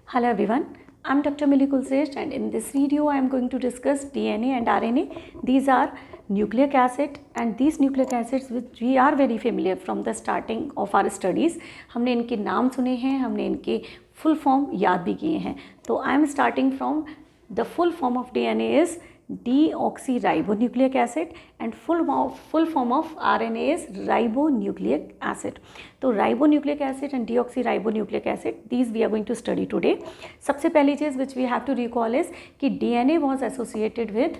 Hello everyone, I'm Dr. Millie Kulsresth and in this video I am going to discuss DNA and RNA. These are nucleic acid and these nucleic acids which we are very familiar from the starting of our studies. हमने इनके नाम सुने हैं, हमने इनके full form याद भी किए हैं. तो I am starting from the full form of DNA is deoxyribonucleic acid and full form of RNA is ribonucleic acid. तो ribonucleic acid and deoxyribonucleic acid, these we are going to study today. सबसे पहली चीज़ which we have to recall is कि DNA was associated with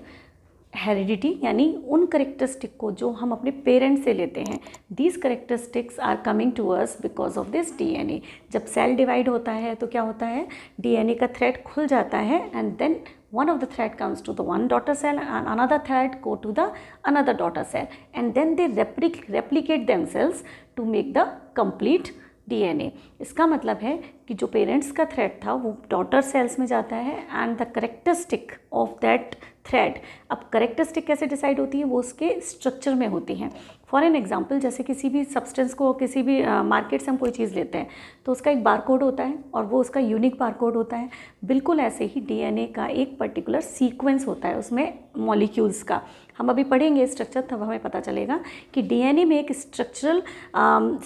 heredity, यानी उन characteristic को जो हम अपने पेरेंट्स से लेते हैं. These characteristics are coming to us because of this DNA. जब सेल डिवाइड होता है तो क्या होता है, डीएनए का थ्रेड खुल जाता है and then one of the thread comes to the one daughter cell and another thread go to the another daughter cell and then they replicate themselves to make the complete DNA. इसका मतलब है कि जो parents का thread था वो daughter cells में जाता है and the characteristic of that thread. अब करेक्टरिस्टिक कैसे डिसाइड होती है, वो उसके स्ट्रक्चर में होती हैं. फॉर एन एग्जांपल, जैसे किसी भी सब्सटेंस को किसी भी मार्केट से हम कोई चीज़ लेते हैं तो उसका एक बारकोड होता है और वो उसका यूनिक बारकोड होता है. बिल्कुल ऐसे ही डीएनए का एक पर्टिकुलर सीक्वेंस होता है उसमें मॉलिक्यूल्स का. हम अभी पढ़ेंगे स्ट्रक्चर, तब हमें पता चलेगा कि डीएनए में एक स्ट्रक्चरल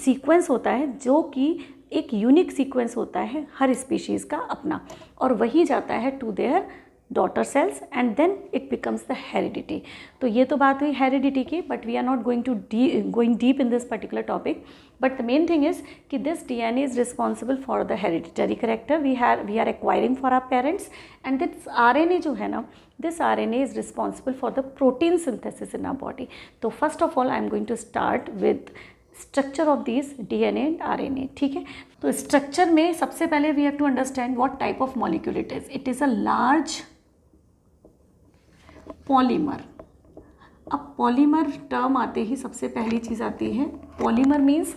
सीक्वेंस होता है जो कि एक यूनिक सीक्वेंस होता है हर स्पीशीज़ का अपना, और वही जाता है to their daughter cells and then it becomes the heredity. तो ये तो बात हुई हेरिडिटी की, but we are not going deep in this particular topic. But the main thing is कि this DNA is responsible for the hereditary character we are acquiring for our parents. And this RNA जो है ना, this RNA is responsible for the protein synthesis in our body. तो first of all I am going to start with structure of these DNA and RNA. ठीक है, तो structure में सबसे पहले we have to understand what type of molecule it is. It is a large polymer. अब polymer term आते ही सबसे पहली चीज़ आती है, पॉलीमर मीन्स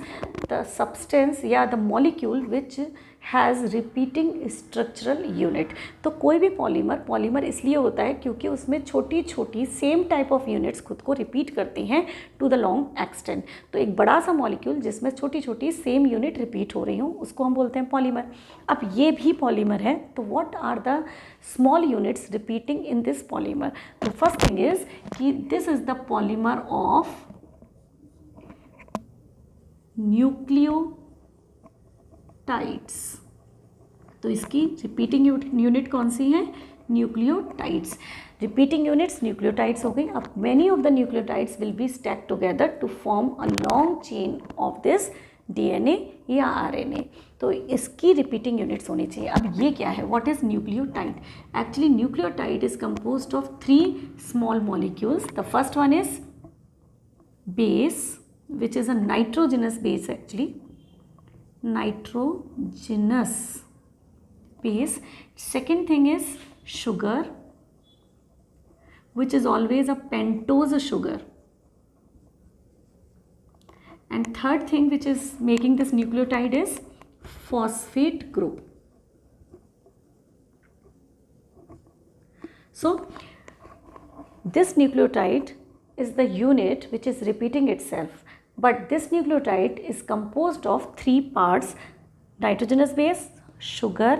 द सब्सटेंस या the molecule which has repeating structural unit. तो कोई भी पॉलीमर इसलिए होता है क्योंकि उसमें छोटी छोटी सेम टाइप ऑफ यूनिट्स खुद को रिपीट करती हैं टू द लॉन्ग एक्सटेंट. तो एक बड़ा सा मॉलिक्यूल जिसमें छोटी छोटी सेम यूनिट रिपीट हो रही हूँ उसको हम बोलते हैं पॉलीमर. अब ये भी पॉलीमर है, तो what are the small units repeating in this polymer. The first thing is कि this is the polymer of nucleotides. तो इसकी रिपीटिंग यूनिट कौन सी है, न्यूक्लियोटाइड्स. रिपीटिंग यूनिट्स न्यूक्लियोटाइड्स हो गई. अब many of the nucleotides will be stack together to form a long chain of this DNA या RNA. तो इसकी रिपीटिंग यूनिट्स होनी चाहिए. अब ये क्या है, what is nucleotide. Actually nucleotide is composed of 3 small molecules. The first one is base which is a nitrogenous base, actually nitrogenous base. Second thing is sugar, which is always a pentose sugar. And third thing which is making this nucleotide is phosphate group. So this nucleotide is the unit which is repeating itself. But this nucleotide is composed of 3 parts, nitrogenous base, sugar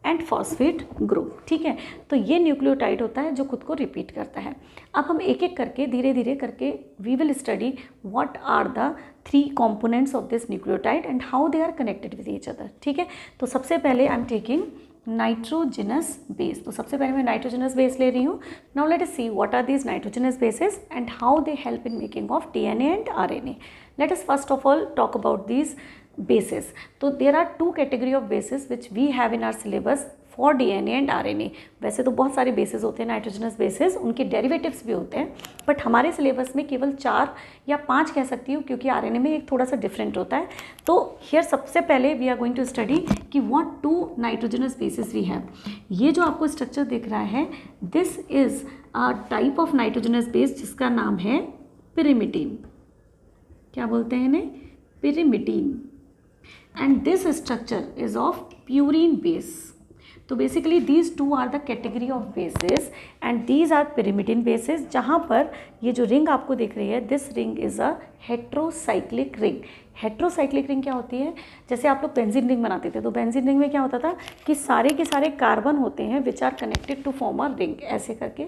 and phosphate group. ठीक है, तो ये nucleotide होता है जो खुद को repeat करता है. अब हम एक एक करके धीरे धीरे करके we will study what are the 3 components of this nucleotide and how they are connected with each other. ठीक है, तो सबसे पहले I am taking nitrogenous base. तो सबसे पहले मैं नाइट्रोजनस बेस ले रही हूँ. Now let us see what are these nitrogenous bases and how they help in making of DNA and RNA. Let us first of all talk about these bases. तो there are 2 category of bases which we have in our syllabus for DNA and RNA. वैसे तो बहुत सारे basis होते हैं nitrogenous bases, उनके derivatives भी होते हैं, बट हमारे सिलेबस में केवल 4 या 5 कह सकती हूँ क्योंकि आरएनए में एक थोड़ा सा डिफरेंट होता है. तो हियर सबसे पहले we are going to study कि what 2 nitrogenous bases we have. ये जो आपको स्ट्रक्चर दिख रहा है, this is a type of nitrogenous base जिसका नाम है पिरिमिडीन. क्या बोलते हैं इन्हें, pyrimidine. And this structure is of purine base. तो basically these two are the category of bases and these are pyrimidine bases, जहाँ पर ये जो रिंग आपको दिख रही है, this ring is a heterocyclic ring. Heterocyclic ring क्या होती है? जैसे आप लोग बेंजीन रिंग बनाते थे, तो बेंजीन रिंग में क्या होता था कि सारे के सारे कार्बन होते हैं which are connected to form a ring, ऐसे करके।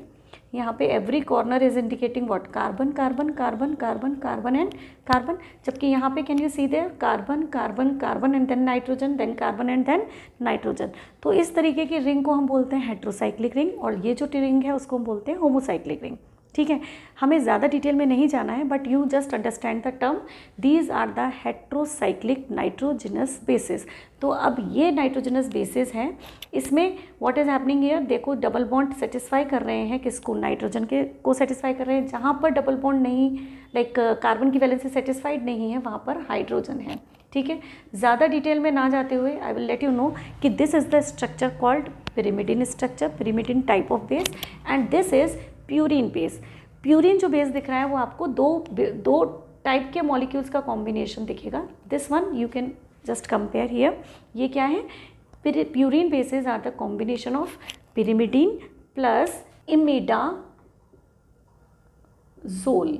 यहाँ पे every corner is indicating what? Carbon carbon carbon carbon carbon and carbon, जबकि यहाँ पे can you see there carbon carbon carbon and then nitrogen, then carbon and then nitrogen. तो इस तरीके की रिंग को हम बोलते हैं हेट्रोसाइक्लिक रिंग, और ये जो रिंग है उसको हम बोलते हैं होमोसाइक्लिक रिंग। ठीक है, हमें ज़्यादा डिटेल में नहीं जाना है, but you just understand the term, these are the heterocyclic nitrogenous bases. तो अब ये नाइट्रोजनस बेसिस है, इसमें व्हाट इज़ हैपनिंग हियर, देखो डबल बॉन्ड सेटिस्फाई कर रहे हैं किसको? नाइट्रोजन के को सेटिस्फाई कर रहे हैं। जहाँ पर डबल बॉन्ड नहीं, लाइक कार्बन की वैलेंसी सेटिस्फाइड नहीं है, वहाँ पर हाइड्रोजन है। ठीक है, ज़्यादा डिटेल में ना जाते हुए I will let you know कि this is the structure called pyrimidine structure, pyrimidine type of base, and this is purine base. Purine जो बेस दिख रहा है वो आपको दो टाइप के मॉलिक्यूल्स का कॉम्बिनेशन दिखेगा। This one you can just compare here. ये क्या है? Purine bases are the combination of pyrimidine plus imidazole।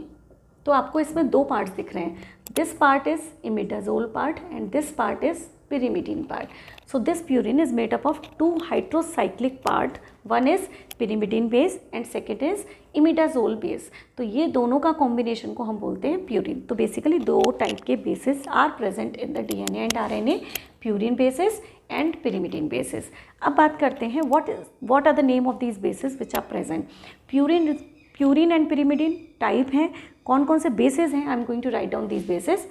तो आपको इसमें दो पार्ट्स दिख रहे हैं, this part is imidazole part and this part is pyrimidine part. So this purine is made up of two hydrocyclic part. One is pyrimidine base and second is imidazole base. तो ये दोनों का combination को हम बोलते हैं purine. तो basically दो type के bases are present in the DNA and RNA, purine bases and pyrimidine bases. अब बात करते हैं what are the name of these bases which are present. Purine and pyrimidine type हैं, कौन कौन से bases हैं? I am going to write down these bases.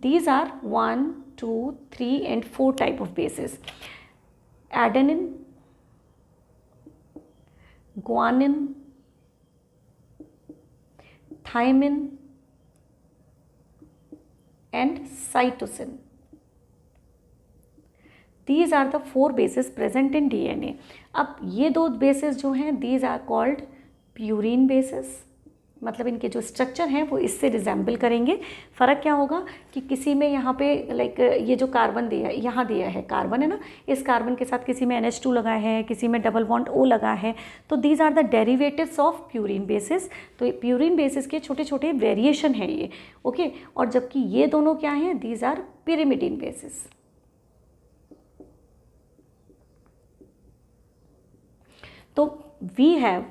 These are 1, 2, 3 and 4 type of bases. Adenine, guanine, thymine and cytosine. These are the 4 bases present in DNA. अब ये दो bases जो हैं, these are called purine bases. मतलब इनके जो structure हैं वो इससे रिजेंबल करेंगे। फ़र्क क्या होगा कि किसी में यहाँ पे लाइक ये जो कार्बन दिया है, यहाँ दिया है कार्बन है ना, इस कार्बन के साथ किसी में NH2 लगा है, किसी में डबल बॉन्ड O लगा है, तो these are the derivatives of purine bases. तो प्यूरिन बेसिस के छोटे छोटे वेरिएशन हैं ये, ओके। और जबकि ये दोनों क्या हैं? These are pyrimidine bases. तो we have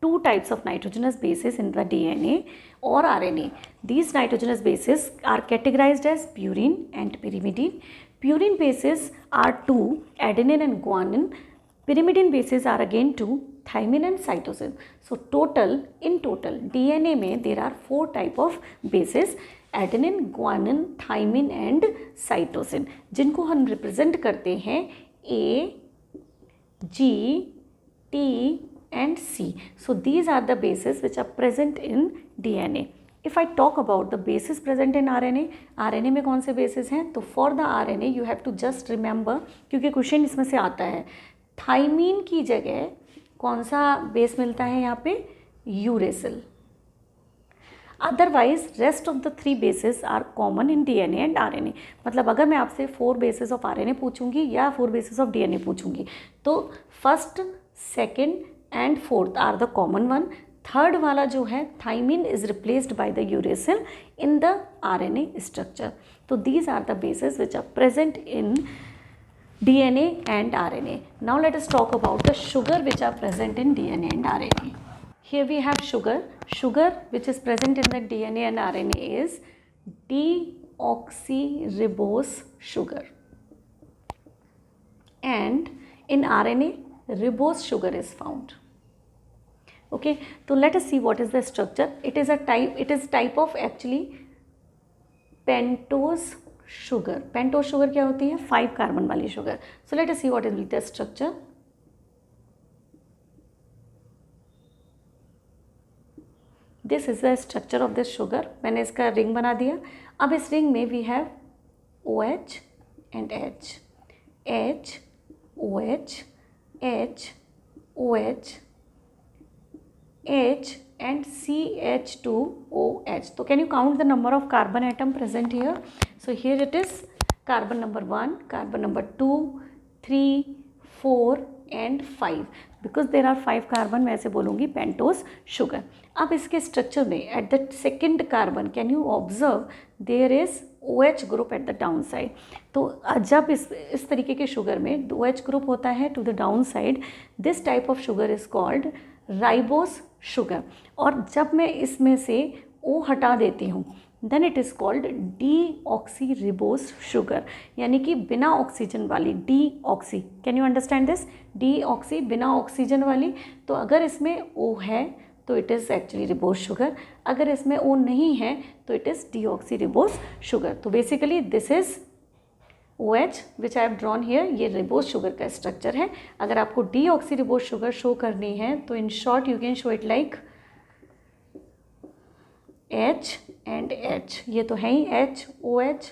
two types of nitrogenous bases in the DNA or RNA. These nitrogenous bases are categorized as purine and pyrimidine. Purine bases are two, adenine and guanine. Pyrimidine bases are again two, thymine and cytosine. So in total DNA में there are 4 type of bases, adenine, guanine, thymine and cytosine, जिनको हम represent करते हैं A, G, T and C. So these are the bases which are present in DNA. If I talk about the bases present in RNA, RNA में कौन से bases हैं? तो for the RNA you have to just remember, क्योंकि question इसमें से आता है, थाइमीन की जगह कौन सा बेस मिलता है यहाँ पे? Uracil. Otherwise rest of the 3 bases are common in DNA and RNA। मतलब अगर मैं आपसे 4 बेसिस ऑफ RNA पूछूंगी या 4 बेसिस ऑफ DNA पूछूंगी, तो first, second and 4th are the common one. Third वाला जो है thymine is replaced by the uracil in the RNA structure. तो these are the bases which are present in DNA and RNA. Now let us talk about the sugar which are present in DNA and RNA. Here we have sugar. Sugar which is present in the DNA and RNA is deoxyribose sugar, and in RNA ribose sugar is found. Okay, so let us see what is the structure. It is type of actually pentose sugar. Pentose sugar क्या होती है? 5 carbon वाली sugar. So let us see what is the structure. This is the structure of this sugar. मैंने इसका ring बना दिया। अब इस रिंग में we have OH and H, H, OH, H, OH, H and CH2OH. So can you count the number of carbon atom present here? So here it is carbon number 1, carbon number 2, 3, 4, and 5 because there are 5 carbon, मैं ऐसे बोलूँगी pentose sugar. अब इसके structure में at the second carbon can you observe there is OH group at the down side. तो जब इस तरीके के शुगर में OH ग्रुप होता है to the down side, this type of sugar is called ribose sugar. और जब मैं इसमें से O हटा देती हूँ then it is called deoxyribose sugar, यानी कि बिना ऑक्सीजन वाली deoxy. Can you understand this? Deoxy बिना ऑक्सीजन वाली। तो अगर इसमें O है तो it is actually ribose sugar, अगर इसमें O नहीं है तो इट इज़ डीऑक्सीरिबोस शुगर। तो basically this is OH which I have drawn here, ये रिबोस शुगर का स्ट्रक्चर है। अगर आपको डीऑक्सीरिबोस शुगर शो करनी है तो in short you can show it like H and H, ये तो है ही H OH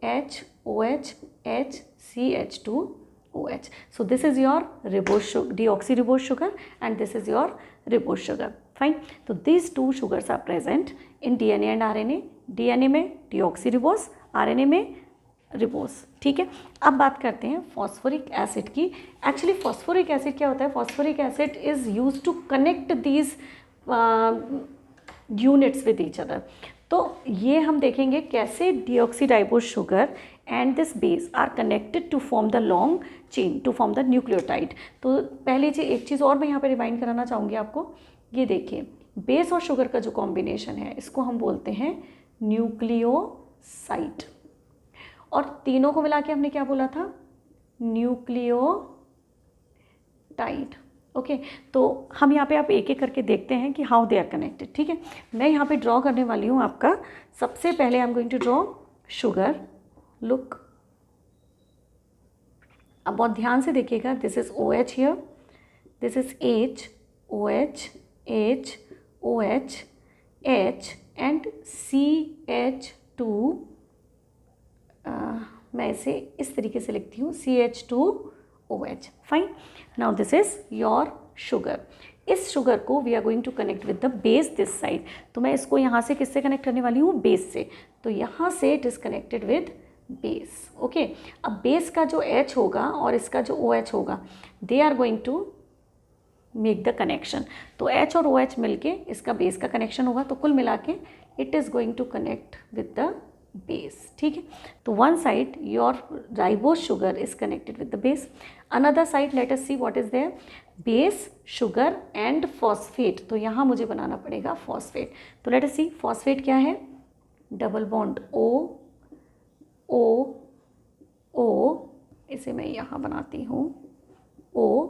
H OH H CH2OH. So this is your ribose deoxyribose sugar and this is your ribose sugar. Fine. So these two sugars are present in DNA and RNA. DNA में deoxyribose, RNA में ribose. ठीक है, अब बात करते हैं phosphoric acid की। Actually phosphoric acid क्या होता है? Phosphoric acid is use to connect these units with each other. तो ये हम देखेंगे कैसे deoxyribose sugar and this base are connected to form the long chain, to form the nucleotide. तो पहले एक चीज़ और मैं यहाँ पे रिमाइंड कराना चाहूँगी आपको। ये देखिए, बेस और शुगर का जो कॉम्बिनेशन है इसको हम बोलते हैं न्यूक्लियोसाइड, और तीनों को मिला के हमने क्या बोला था? न्यूक्लियोटाइड। ओके, तो हम यहाँ पे आप एक एक करके देखते हैं कि हाउ दे आर कनेक्टेड। ठीक है, मैं यहाँ पे ड्रॉ करने वाली हूँ आपका। सबसे पहले I am going to draw sugar. Look, अब बहुत ध्यान से देखिएगा। This is OH here, this is H OH H OH H and CH2। मैं इसे इस तरीके से लिखती हूँ CH2OH। Fine, now this is your sugar. इस शुगर को we are going to connect with the base this side. तो मैं इसको यहाँ से किससे कनेक्ट करने वाली हूँ? बेस से। तो यहाँ से it is connected with base. Okay, अब बेस का जो H होगा और इसका जो OH होगा, they are going to make the connection. तो H और OH मिलके इसका बेस का कनेक्शन होगा। तो कुल मिला के it is going to connect with the base. ठीक है, तो one side your ribose sugar is connected with the base, another side let us see what is there, base sugar and phosphate. तो यहाँ मुझे बनाना पड़ेगा फॉस्फेट। तो late us सी phosphate क्या है? Double bond O O O, इसे मैं यहाँ बनाती हूँ O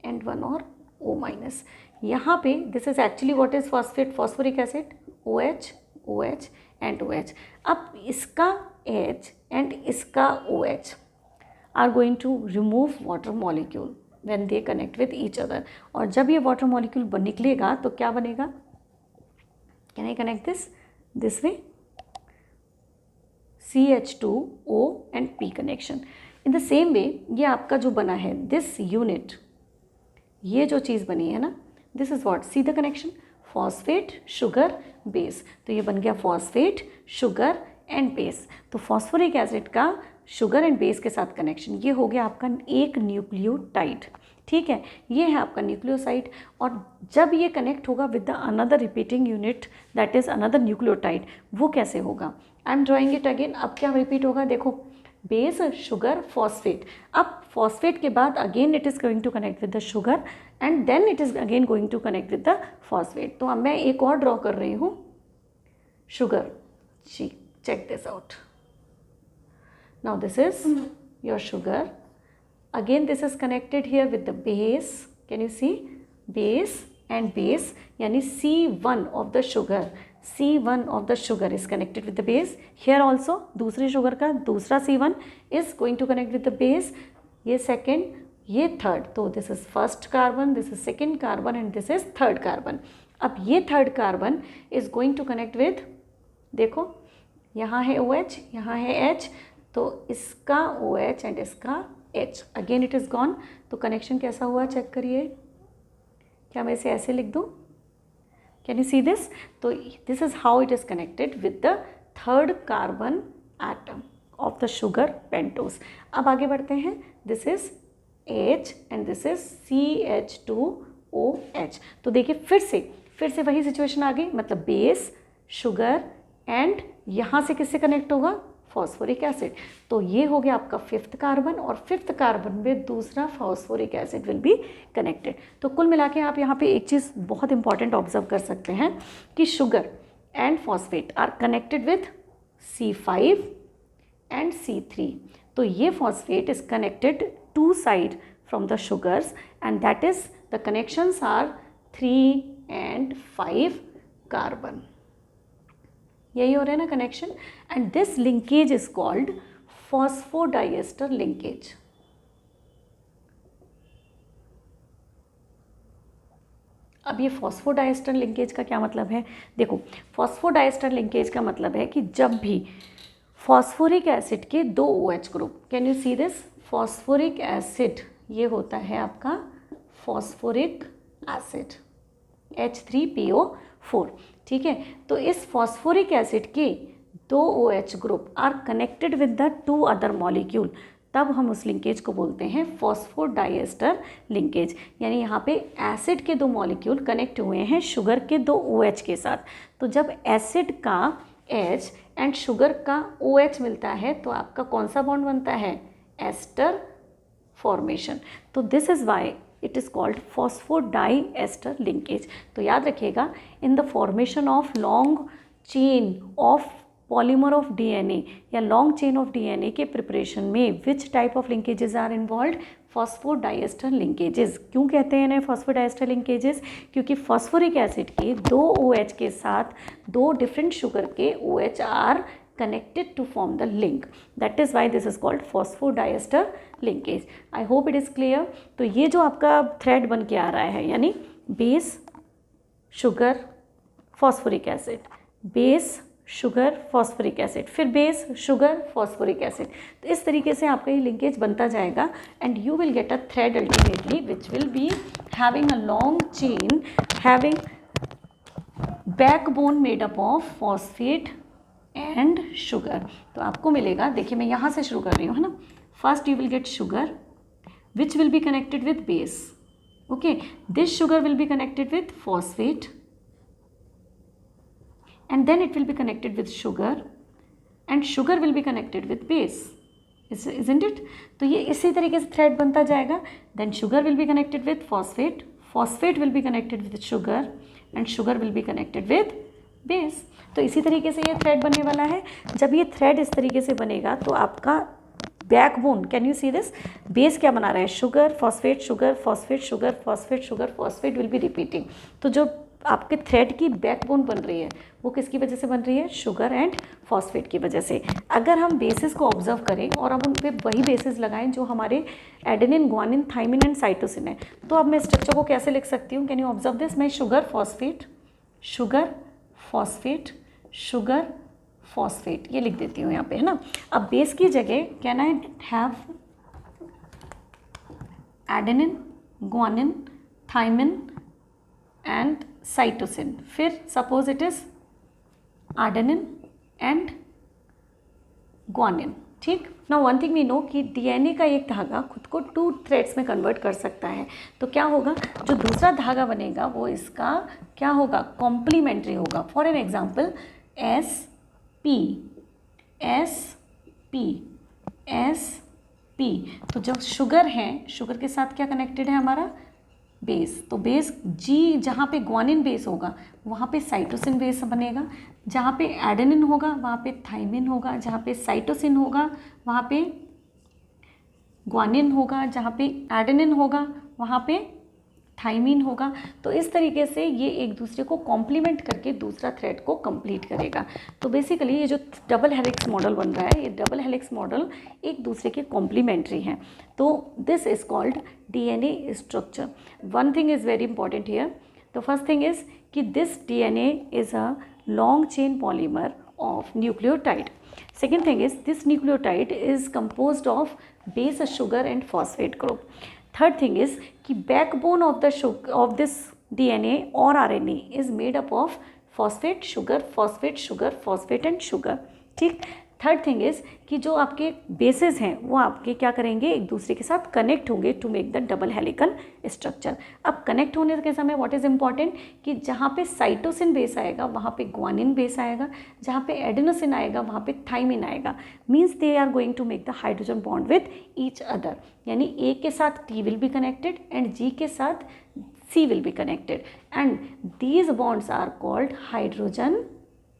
एंड वन और O माइनस। यहाँ पे this is actually what is phosphate? Phosphoric acid OH OH and OH। अब इसका H एंड इसका OH are going to remove water molecule when they connect with each other. और जब ये water molecule निकलेगा तो क्या बनेगा? Can I connect this way? CH2O and P connection. In the same way ये आपका जो बना है दिस यूनिट, ये जो चीज़ बनी है ना, this is what? See the connection, phosphate sugar base. तो ये बन गया फॉस्फेट शुगर एंड बेस। तो फॉस्फोरिक एसिड का शुगर एंड बेस के साथ कनेक्शन, ये हो गया आपका एक न्यूक्लियोटाइड। ठीक है, ये है आपका न्यूक्लियोसाइड। और जब ये कनेक्ट होगा with the another repeating unit that is another nucleotide, वो कैसे होगा? I am drawing it again. अब क्या रिपीट होगा? देखो, बेस शुगर फॉस्फेट। अब फॉस्फेट के बाद again it is going to connect with the sugar and then it is again going to connect with the phosphate. तो अब मैं एक और ड्रॉ कर रही हूँ शुगर। जी, check this out. Now this is your sugar. Again this is connected here with the base. Can you see? Base and base, यानी C1 of the sugar. C1 of the sugar is connected with the base. Here also दूसरी sugar का दूसरा C1 is going to connect with the base. ये second, ये third. तो this is first carbon, this is second carbon and this is third carbon. अब ये third carbon is going to connect with, देखो यहाँ है OH, यहाँ है H, तो इसका OH एंड इसका H, again it is gone. तो कनेक्शन कैसा हुआ चेक करिए। क्या मैं इसे ऐसे लिख दूँ? Can you see this? तो this is how it is connected with the third carbon atom of the sugar pentose. अब आगे बढ़ते हैं। This is H and this is CH2OH। तो देखिए फिर से वही सिचुएशन आ गई, मतलब बेस, शुगर एंड यहाँ से किससे कनेक्ट होगा, फॉस्फोरिक एसिड। तो ये हो गया आपका 5th कार्बन, और 5th कार्बन में दूसरा phosphoric acid will be connected. तो कुल मिला के आप यहाँ पे एक चीज़ बहुत इंपॉर्टेंट ऑब्जर्व कर सकते हैं कि sugar and phosphate are connected with C5 and C3। तो ये phosphate is connected two side from the sugars and that is the connections are 3 and 5 carbon. यही हो रहा है ना connection, and this linkage is called phosphodiester linkage. अब ये phosphodiester linkage का क्या मतलब है, देखो फॉस्फोडाइएस्टर लिंकेज का मतलब है कि जब भी फॉस्फोरिक एसिड के 2 OH group, can you see this, phosphoric acid ये होता है आपका फॉस्फोरिक एसिड H3PO4, ठीक है। तो इस फॉस्फोरिक एसिड के 2 OH group are connected with the 2 other molecule, तब हम उस लिंकेज को बोलते हैं फॉस्फोडाइएस्टर लिंकेज। यानी यहाँ पे एसिड के 2 मॉलिक्यूल कनेक्ट हुए हैं शुगर के 2 OH के साथ। तो जब एसिड का H एंड शुगर का OH मिलता है तो आपका कौन सा बॉन्ड बनता है, एस्टर फॉर्मेशन। तो this is why it is called phosphodiester linkage. तो याद रखिएगा, in the formation of long chain of polymer of DNA या लॉन्ग चेन ऑफ DNA के प्रिपरेशन में which type of linkages are involve, phosphodiester linkages. क्यों कहते हैं इन्हें फॉस्फोडाइएस्टर लिंकेजेस, क्योंकि फॉस्फोरिक एसिड के 2 OH के साथ 2 डिफरेंट शुगर के OH are connected to form the link, that is why this is called phosphodiester linkage। I hope it is clear। तो ये जो आपका थ्रेड बन के आ रहा है, यानी base sugar phosphoric acid, base sugar phosphoric acid, फिर बेस शुगर फॉस्फोरिक एसिड, तो इस तरीके से आपका ये लिंकेज बनता जाएगा and you will get a thread ultimately which will be having a long chain having backbone made up of phosphate and sugar. तो आपको मिलेगा, देखिए मैं यहाँ से शुरू कर रही हूँ, है ना। First you will get sugar which will be connected with base, okay. This sugar will be connected with phosphate and then it will be connected with sugar and sugar will be connected with base, isn't it? तो ये इसी तरीके से thread बनता जाएगा। Then sugar will be connected with phosphate, phosphate will be connected with sugar and sugar will be connected with base. तो इसी तरीके से ये थ्रेड बनने वाला है। जब ये थ्रेड इस तरीके से बनेगा तो आपका backbone, can you see this, base क्या बना रहा है, sugar phosphate sugar phosphate sugar phosphate sugar phosphate will B repeating. तो जो आपके थ्रेड की बैकबोन बन रही है वो किसकी वजह से बन रही है, शुगर एंड फॉस्फेट की वजह से। अगर हम बेसिस को ऑब्जर्व करें और अब उन पर वही बेसिस लगाएं जो हमारे adenine guanine thymine and cytosine है, तो अब मैं स्ट्रक्चर को कैसे लिख सकती हूँ, कैन यू ऑब्जर्व दिस, मैं शुगर फॉस्फेट शुगर फॉस्फेट ये लिख देती हूँ यहाँ पे, है ना। अब बेस की जगह can I have adenine guanine thymine and cytosine, फिर suppose it is adenine and guanine, ठीक ना। वन थिंग वी नो कि DNA का एक धागा खुद को 2 थ्रेड्स में कन्वर्ट कर सकता है। तो क्या होगा, जो दूसरा धागा बनेगा वो इसका क्या होगा, कॉम्प्लीमेंट्री होगा। फॉर एन एग्जाम्पल SP, तो जो शुगर है, शुगर के साथ क्या कनेक्टेड है हमारा, बेस। तो बेस G, जहाँ पे ग्वानिन बेस होगा वहाँ पे साइटोसिन बेस बनेगा, जहाँ पे एडेनिन होगा वहाँ पे थाइमिन होगा, जहाँ पे साइटोसिन होगा वहाँ पे ग्वानिन होगा, जहाँ पे एडेनिन होगा वहाँ पे थाइमिन होगा। तो इस तरीके से ये एक दूसरे को कॉम्प्लीमेंट करके दूसरा थ्रेड को कंप्लीट करेगा। तो बेसिकली ये जो डबल हेलिक्स मॉडल बन रहा है, ये डबल हेलिक्स मॉडल एक दूसरे के कॉम्प्लीमेंट्री हैं। तो this is called DNA structure. One thing is very important here, the first thing is कि this DNA is a long chain polymer of nucleotide. Second thing is this nucleotide is composed of base, sugar and phosphate group. Third thing is कि backbone of this DNA or RNA is made up of phosphate, sugar, phosphate, sugar, phosphate and sugar. ठीक। Third thing is कि जो आपके bases हैं वो आपके क्या करेंगे, एक दूसरे के साथ कनेक्ट होंगे to make the double helical structure. अब कनेक्ट होने के समय व्हाट इज़ इंपॉर्टेंट कि जहाँ पे साइटोसिन बेस आएगा वहाँ पे ग्वानिन बेस आएगा, जहाँ पे एडेनोसिन आएगा वहाँ पे थाइमिन आएगा। Means they are going to make the hydrogen bond with each other, यानी ए के साथ T will be connected and G के साथ C will be connected and these bonds are called hydrogen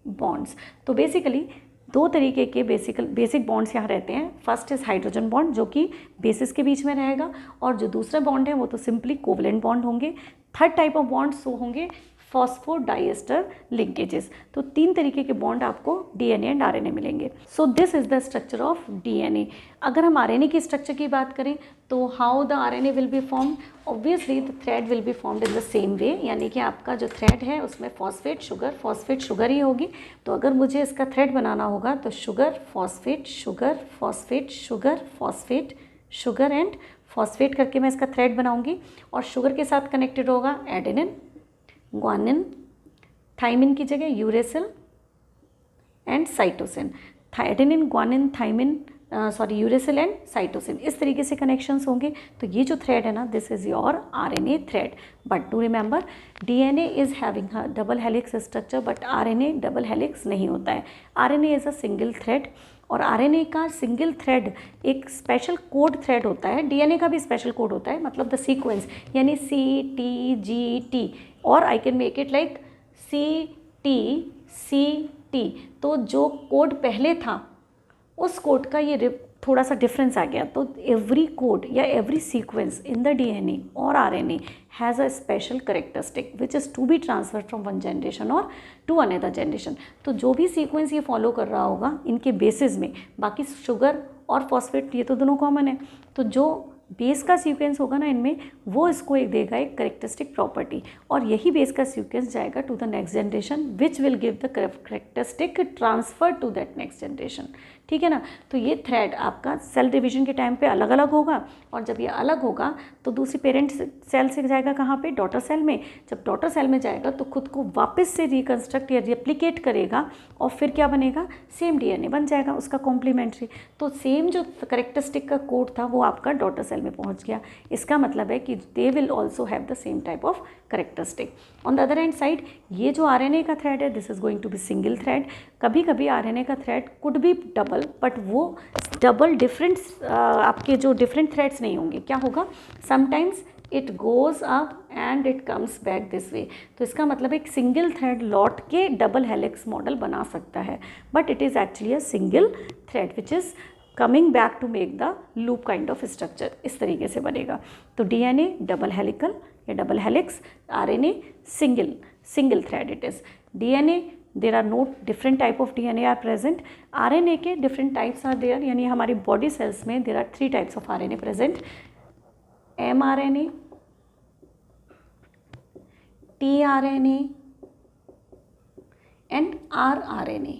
bonds. तो basically दो तरीके के basic bonds यहाँ रहते हैं। फर्स्ट इज़ हाइड्रोजन बॉन्ड जो कि बेसिस के बीच में रहेगा, और जो दूसरा बॉन्ड है वो तो सिंपली कोवलेंट बॉन्ड होंगे। थर्ड टाइप ऑफ बॉन्ड्स वो होंगे फॉस्फोडाइएस्टर लिंकेजेस। तो 3 तरीके के बॉन्ड आपको डीएनए एंड आरएनए मिलेंगे। So this is the structure of DNA. अगर हम आरएनए की स्ट्रक्चर की बात करें तो how the RNA will be formed, obviously the thread will be formed in the same way, यानी कि आपका जो थ्रेड है उसमें फॉस्फेट शुगर ही होगी। तो अगर मुझे इसका थ्रेड बनाना होगा तो sugar phosphate sugar phosphate sugar phosphate sugar and phosphate करके मैं इसका थ्रेड बनाऊंगी, और शुगर के साथ कनेक्टेड होगा एडेनिन, ग्वानिन, थाइमिन की जगह uracil and cytosine. Adenine, guanine, thymine uracil and cytosine, इस तरीके से कनेक्शंस होंगे। तो ये जो थ्रेड है ना, this is your RNA thread. But to remember, DNA is having double helix structure, but RNA double helix नहीं होता है। RNA is a single thread, और आरएनए का सिंगल थ्रेड एक स्पेशल कोड थ्रेड होता है। डीएनए का भी स्पेशल कोड होता है, मतलब द सीक्वेंस, यानी CTGT, और I can make it like CTCT। तो जो कोड पहले था उस कोड का ये थोड़ा सा डिफरेंस आ गया। तो एवरी कोड या every sequence in the DNA और RNA has a special characteristic which is to be transferred from one generation और टू अनदर जनरेशन। तो जो भी सीक्वेंस ये फॉलो कर रहा होगा इनके बेसिस में, बाकी शुगर और फॉस्फेट ये तो दोनों कॉमन है, तो जो बेस का सीक्वेंस होगा ना इनमें, वो इसको एक देगा एक करेक्टरिस्टिक प्रॉपर्टी, और यही बेस का सीक्वेंस जाएगा to the next generation which will give the characteristic transfer to that next generation. ठीक है ना। तो ये थ्रेड आपका सेल डिवीजन के टाइम पे अलग अलग होगा, और जब ये अलग होगा तो दूसरी पेरेंट सेल से जाएगा कहाँ पे, डॉटर सेल में। जब डॉटर सेल में जाएगा तो खुद को वापस से रिकन्स्ट्रक्ट या रेप्लिकेट करेगा, और फिर क्या बनेगा, सेम डीएनए बन जाएगा उसका कॉम्प्लीमेंट्री। तो सेम जो करेक्टरिस्टिक का कोड था वो आपका डॉटर सेल में पहुंच गया। इसका मतलब है कि they will also have the same type of characteristic. On the other hand side, ये जो आरएनए का थ्रेड है, this is going to be single thread. कभी कभी आरएनए का thread could be double, but वो डबल डिफरेंट आपके जो डिफरेंट थ्रेड्स नहीं होंगे। क्या होगा, sometimes it goes up and it comes back this way. तो इसका मतलब एक सिंगल थ्रेड लौट के डबल हेलिक्स मॉडल बना सकता है, but it is actually a single thread which is coming back to make the loop kind of structure. इस तरीके से बनेगा। तो डीएनए डबल हेलिकल या double helix, RNA single thread it is. DNA there are no different type of DNA are present. RNA के different types are there, यानी हमारी body cells में there are 3 types of RNA present: mRNA, tRNA and rRNA.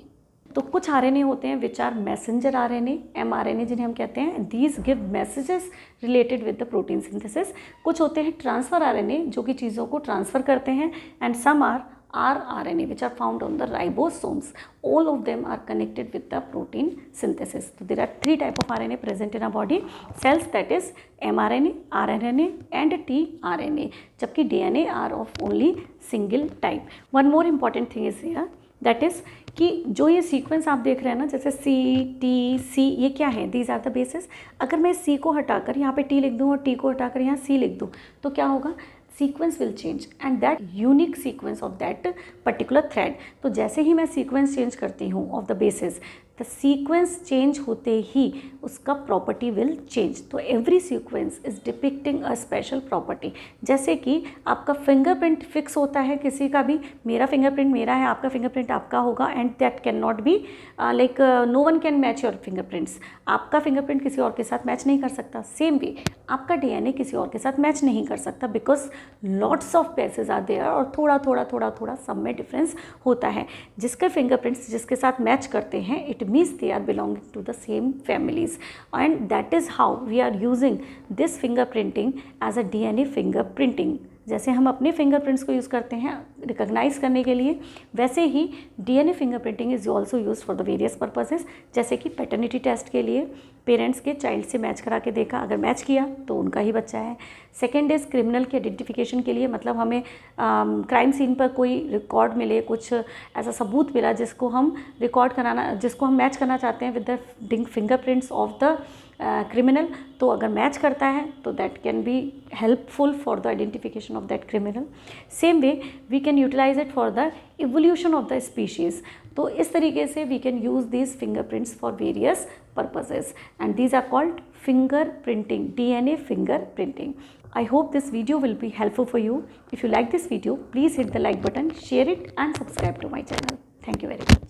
तो कुछ RNA होते हैं which are messenger RNA, mRNA जिन्हें हम कहते हैं, these give messages related with the protein synthesis. कुछ होते हैं ट्रांसफर RNA जो कि चीज़ों को ट्रांसफ़र करते हैं, and some are rRNA which are found on the ribosomes. All of them are connected with the protein synthesis. So there are 3 type of RNA present in our body cells, that is mRNA, rRNA and tRNA. जबकि DNA are of only single type. One more important thing is here, that is कि जो ये sequence आप देख रहे हैं ना, जैसे CTC, ये क्या है, दीज आर द बेसिस। अगर मैं C को हटाकर यहाँ पे T लिख दूँ और T को हटाकर यहाँ C लिख दूँ तो क्या होगा, sequence will change and that unique sequence of that particular thread. तो जैसे ही मैं सीक्वेंस चेंज करती हूँ of the basis, the sequence change होते ही उसका प्रॉपर्टी विल चेंज। तो every sequence is depicting a special property. जैसे कि आपका फिंगरप्रिंट फिक्स होता है किसी का भी, मेरा फिंगरप्रिंट मेरा है, आपका फिंगरप्रिंट आपका होगा, and that can not be like no one can match your fingerprints. आपका फिंगरप्रिंट किसी और के साथ मैच नहीं कर सकता। सेम वे आपका डीएनए किसी और के साथ मैच नहीं कर सकता, because lots of basis are there, और थोड़ा थोड़ा सब में डिफरेंस होता है। जिसके फिंगरप्रिंट्स जिसके साथ मैच करते हैं, it means they are belonging to the same families, and that is how we are using this fingerprinting as a DNA fingerprinting जैसे हम अपने फिंगरप्रिंट्स को यूज़ करते हैं रिकॉग्नाइज करने के लिए, वैसे ही DNA fingerprinting is also use for the various purposes, जैसे कि पैटर्निटी टेस्ट के लिए पेरेंट्स के चाइल्ड से मैच करा के देखा, अगर मैच किया तो उनका ही बच्चा है। सेकेंड इज़ क्रिमिनल के आइडेंटिफिकेशन के लिए, मतलब हमें क्राइम सीन पर कोई रिकॉर्ड मिले, कुछ ऐसा सबूत मिला जिसको हम जिसको हम मैच करना चाहते हैं with the fingerprints of the criminal, तो अगर मैच करता है तो that can be helpful for the identification of that criminal. Same way we can utilize it for the evolution of the species. तो इस तरीके से we can use these fingerprints for various purposes and these are called fingerprinting, DNA fingerprinting. I hope this video will be helpful for you. If you like this video, please hit the like button, share it and subscribe to my channel. Thank you very much.